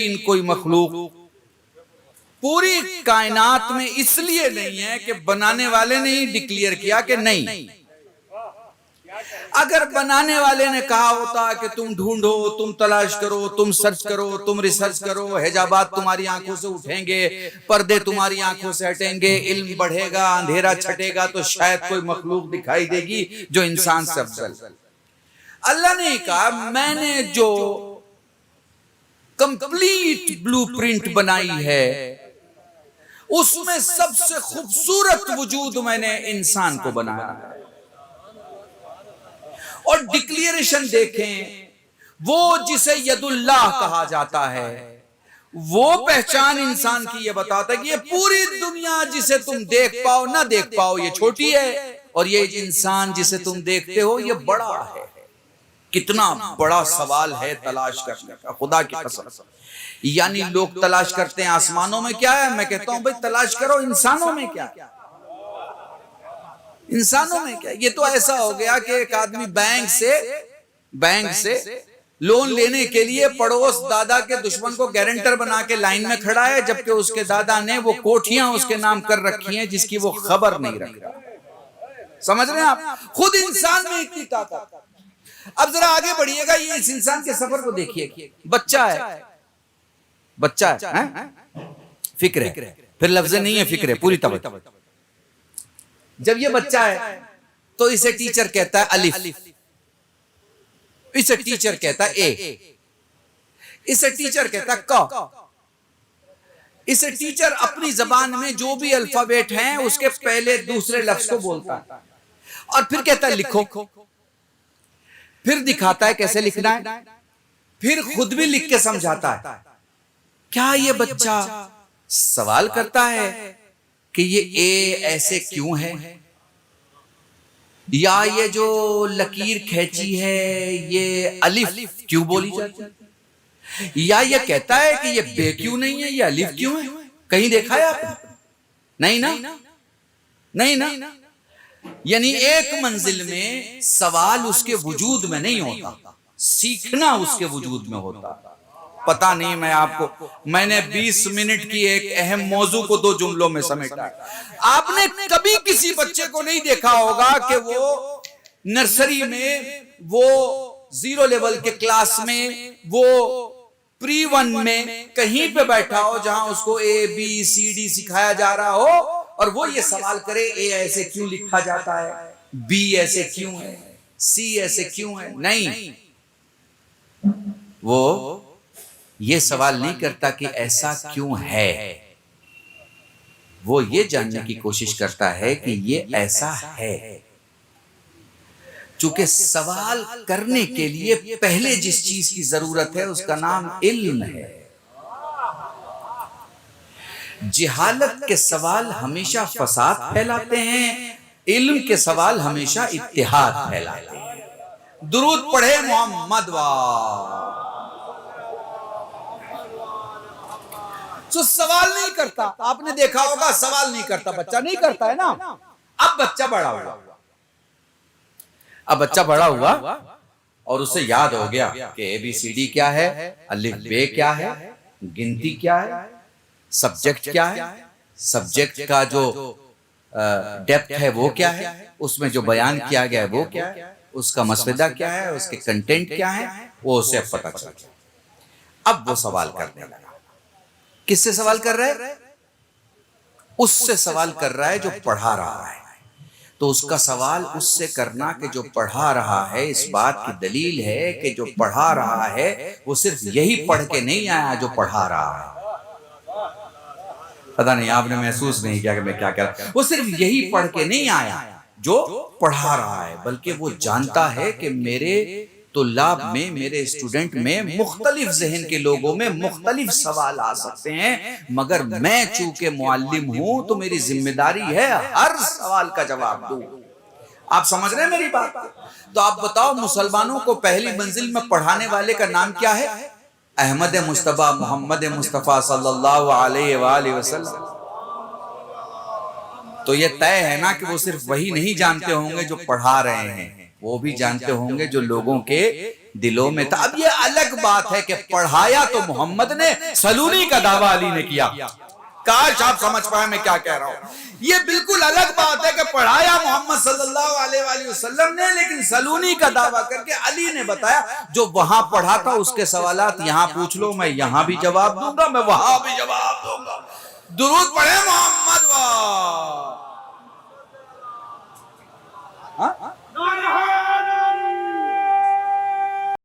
بہترین کوئی مخلوق پوری کائنات میں اس لیے نہیں ہے کہ بنانے والے نے ہی ڈکلیئر کیا کہ نہیں. اگر بنانے والے نے کہا ہوتا کہ تم ڈھونڈو، تم تلاش کرو، تم سرچ کرو، تم ریسرچ کرو، حجابات تمہاری آنکھوں سے اٹھیں گے، پردے تمہاری آنکھوں سے ہٹیں گے، علم بڑھے گا، اندھیرا چھٹے گا، تو شاید کوئی مخلوق دکھائی دے گی جو انسان سے افضل. اللہ نے کہا میں نے جو کمپلیٹ بلو پرنٹ بنائی ہے اس میں سب سے خوبصورت وجود میں نے انسان کو بنایا ہے. اور ڈکلیریشن دیکھیں، وہ جسے ید اللہ کہا جاتا ہے وہ پہچان انسان کی یہ بتاتا ہے کہ یہ پوری دنیا جسے تم دیکھ پاؤ نہ دیکھ پاؤ یہ چھوٹی ہے، اور یہ انسان جسے تم دیکھتے ہو یہ بڑا ہے. کتنا بڑا سوال ہے تلاش کرنے کا، خدا کی قسم. یعنی لوگ تلاش کرتے ہیں آسمانوں میں کیا ہے، میں کہتا ہوں بھئی تلاش کرو انسانوں میں کیا ہے. انسانوں میں کیا؟ یہ تو ایسا ہو گیا کہ ایک آدمی بینک سے لون لینے کے لیے پڑوس دادا کے دشمن کو گارنٹر بنا کے لائن میں کھڑا ہے، جبکہ اس کے دادا نے وہ کوٹھیاں اس کے نام کر رکھی ہیں جس کی وہ خبر نہیں رکھتا. سمجھ رہے ہیں آپ؟ خود انسان میں اتنی طاقت. اب ذرا آگے بڑھیے گا، یہ اس انسان کے سفر کو دیکھیے. بچہ ہے فکر ہے، پھر لفظ نہیں ہے فکر ہے، پوری توجہ. جب یہ بچہ ہے تو اسے ٹیچر کہتا ہے الف، اسے ٹیچر کہتا ہے اے، اسے ٹیچر کہتا ہے ک، اسے ٹیچر اپنی زبان میں جو بھی الفابیٹ ہیں اس کے پہلے دوسرے لفظ کو بولتا ہے اور پھر کہتا ہے لکھو، پھر دکھاتا ہے کیسے لکھنا ہے، پھر خود بھی لکھ کے سمجھاتا ہے. کیا یہ بچہ سوال کرتا ہے کہ یہ اے ایسے کیوں ہے، یا یہ جو لکیر کھینچی ہے یہ الف کیوں بولی جاتی ہے، یا یہ کہتا ہے کہ یہ بے کیوں نہیں ہے، یہ الف کیوں ہے؟ کہیں دیکھا ہے آپ نے؟ نہیں نا. یعنی ایک منزل میں سوال اس کے وجود میں نہیں ہوتا، سیکھنا اس کے وجود میں ہوتا. پتہ نہیں میں نے 20 منٹ کی ایک اہم موضوع کو 2 جملوں میں سمیٹا. آپ نے کبھی کسی بچے کو نہیں دیکھا ہوگا کہ وہ نرسری میں، وہ 0 لیول کے کلاس میں، وہ پری 1 میں کہیں پہ بیٹھا ہو جہاں اس کو اے بی سی ڈی سکھایا جا رہا ہو اور وہ یہ سوال کرے اے ایسے کیوں لکھا جاتا ہے، بی ایسے کیوں ہے، سی ایسے کیوں ہے. نہیں، وہ یہ سوال نہیں کرتا کہ ایسا کیوں ہے، وہ یہ جاننے کی کوشش کرتا ہے کہ یہ ایسا ہے. چونکہ سوال کرنے کے لیے پہلے جس چیز کی ضرورت ہے اس کا نام علم ہے. جہالت کے سوال ہمیشہ فساد پھیلاتے ہیں، علم کے سوال ہمیشہ اتحاد پھیلاتے ہیں. درود پڑھے محمد تو سوال نہیں کرتا. آپ نے دیکھا ہوگا سوال نہیں کرتا، بچہ نہیں کرتا ہے نا. اب بچہ بڑا ہوا اور اسے یاد ہو گیا کہ اے بی سی ڈی کیا ہے، الف بے کیا ہے، گنتی کیا ہے، سبجیکٹ کیا ہے، سبجیکٹ کا جو ڈیپتھ ہے وہ کیا ہے، اس میں جو بیان کیا گیا ہے وہ کیا ہے، اس کا مسودہ کیا ہے، اس کے کنٹینٹ کیا ہے، وہ اسے اب پتہ چل گیا. اب وہ سوال کرنے لگا. کس سے سوال کر رہا ہے؟ اس سے سوال کر رہا ہے جو پڑھا رہا ہے. تو اس کا سوال اس سے کرنا کہ جو پڑھا رہا ہے، اس بات کی دلیل ہے کہ جو پڑھا رہا ہے وہ صرف یہی پڑھ کے نہیں آیا جو پڑھا رہا ہے. پتہ نہیں آپ نے محسوس نہیں کیا کہ میں کیا کہہ رہا ہوں. وہ صرف یہی پڑھ کے نہیں آیا جو پڑھا رہا ہے، بلکہ وہ جانتا ہے کہ میرے طلاب میں، میرے اسٹوڈنٹ میں مختلف ذہن کے لوگوں میں مختلف سوال آ سکتے ہیں، مگر میں چونکہ معلم ہوں تو میری ذمہ داری ہے ہر سوال کا جواب دوں. آپ سمجھ رہے ہیں میری بات؟ تو آپ بتاؤ مسلمانوں کو پہلی منزل میں پڑھانے والے کا نام کیا ہے؟ احمد مصطفیٰ محمد مصطفیٰ صلی اللہ علیہ وآلہ وسلم. تو یہ طے ہے نا کہ وہ صرف وہی نہیں جانتے ہوں گے جو پڑھا رہے ہیں، وہ بھی جانتے ہوں گے جو لوگوں کے دلوں میں تھا. اب یہ الگ بات ہے کہ پڑھایا تو محمد نے، سلونی کا دعویٰ علی نے کیا. کاش آپ سمجھ پائے میں کیا کہہ رہا ہوں. یہ بالکل الگ بات ہے کہ پڑھایا محمد صلی اللہ علیہ وآلہ وسلم نے، لیکن سلونی کا دعویٰ کر کے علی نے بتایا. جو وہاں پڑھا تھا اس کے سوالات یہاں پوچھ لو، میں یہاں بھی جواب دوں گا، میں وہاں بھی جواب دوں گا. درود پڑھے محمد. واہ